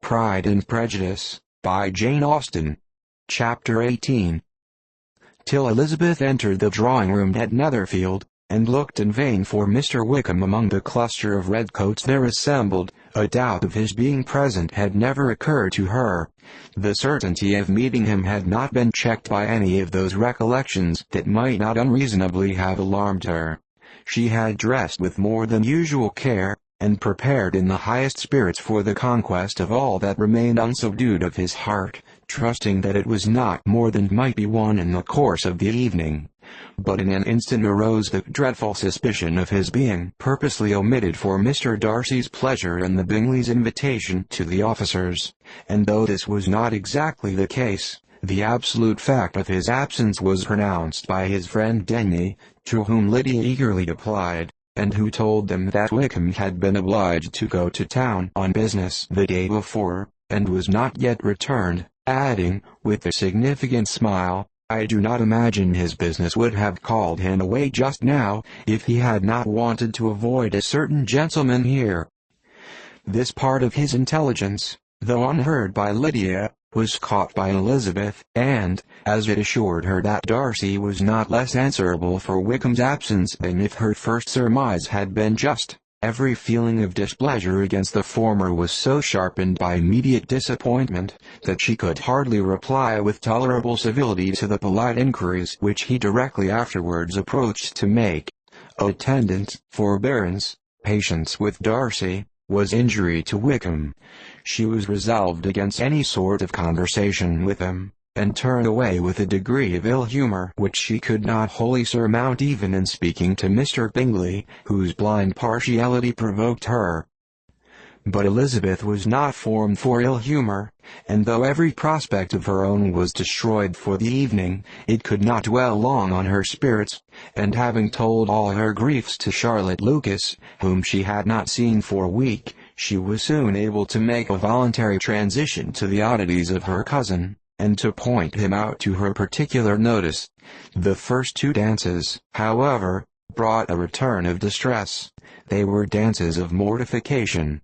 Pride and Prejudice, by Jane Austen. Chapter 18. Till Elizabeth entered the drawing-room at Netherfield, and looked in vain for Mr. Wickham among the cluster of redcoats there assembled, a doubt of his being present had never occurred to her. The certainty of meeting him had not been checked by any of those recollections that might not unreasonably have alarmed her. She had dressed with more than usual care, and prepared in the highest spirits for the conquest of all that remained unsubdued of his heart, trusting that it was not more than might be won in the course of the evening. But in an instant arose the dreadful suspicion of his being purposely omitted for Mr. Darcy's pleasure and the Bingleys' invitation to the officers, and though this was not exactly the case, the absolute fact of his absence was pronounced by his friend Denny, to whom Lydia eagerly applied, and who told them that Wickham had been obliged to go to town on business the day before, and was not yet returned, adding, with a significant smile, "I do not imagine his business would have called him away just now, if he had not wanted to avoid a certain gentleman here." This part of his intelligence, though unheard by Lydia, was caught by Elizabeth, and, as it assured her that Darcy was not less answerable for Wickham's absence than if her first surmise had been just, every feeling of displeasure against the former was so sharpened by immediate disappointment, that she could hardly reply with tolerable civility to the polite inquiries which he directly afterwards approached to make. Attendance, forbearance, patience with Darcy, was injury to Wickham. She was resolved against any sort of conversation with him, and turned away with a degree of ill-humor which she could not wholly surmount even in speaking to Mr. Bingley, whose blind partiality provoked her. But Elizabeth was not formed for ill-humor, and though every prospect of her own was destroyed for the evening, it could not dwell long on her spirits, and having told all her griefs to Charlotte Lucas, whom she had not seen for a week, she was soon able to make a voluntary transition to the oddities of her cousin, and to point him out to her particular notice. The first two dances, however, brought a return of distress. They were dances of mortification.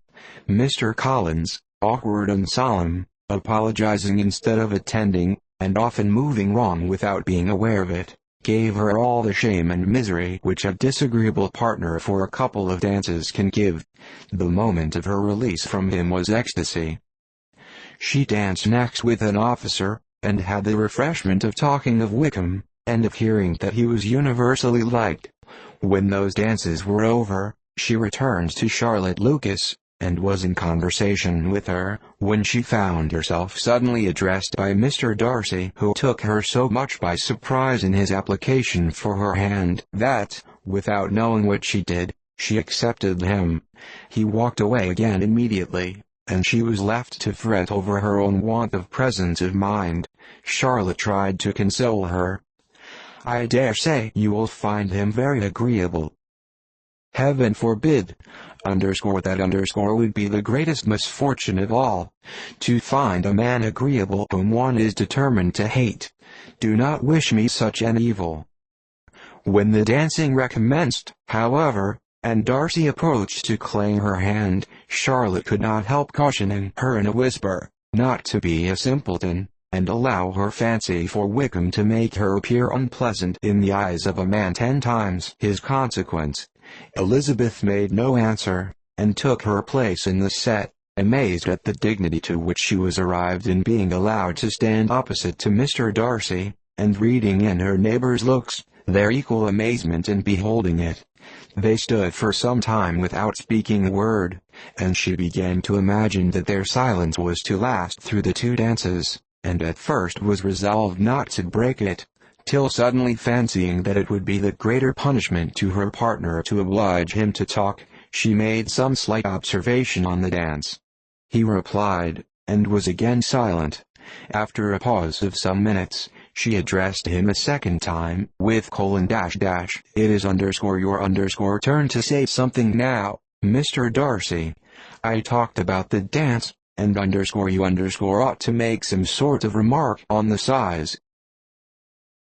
Mr. Collins, awkward and solemn, apologizing instead of attending, and often moving wrong without being aware of it, gave her all the shame and misery which a disagreeable partner for a couple of dances can give. The moment of her release from him was ecstasy. She danced next with an officer, and had the refreshment of talking of Wickham, and of hearing that he was universally liked. When those dances were over, she returned to Charlotte Lucas, and was in conversation with her, when she found herself suddenly addressed by Mr. Darcy, who took her so much by surprise in his application for her hand, that, without knowing what she did, she accepted him. He walked away again immediately, and she was left to fret over her own want of presence of mind. Charlotte tried to console her. "I dare say you will find him very agreeable." "Heaven forbid! That would be the greatest misfortune of all, to find a man agreeable whom one is determined to hate. Do not wish me such an evil." When the dancing recommenced, however, and Darcy approached to claim her hand, Charlotte could not help cautioning her in a whisper, not to be a simpleton, and allow her fancy for Wickham to make her appear unpleasant in the eyes of a man 10 times his consequence. Elizabeth made no answer, and took her place in the set, amazed at the dignity to which she was arrived in being allowed to stand opposite to Mr. Darcy, and reading in her neighbors' looks their equal amazement in beholding it. They stood for some time without speaking a word, and she began to imagine that their silence was to last through the 2 dances, and at first was resolved not to break it, till suddenly fancying that it would be the greater punishment to her partner to oblige him to talk, she made some slight observation on the dance. He replied, and was again silent. After a pause of some minutes, she addressed him a second time, with :"It is your turn to say something now, Mr. Darcy. I talked about the dance, and you ought to make some sort of remark on the size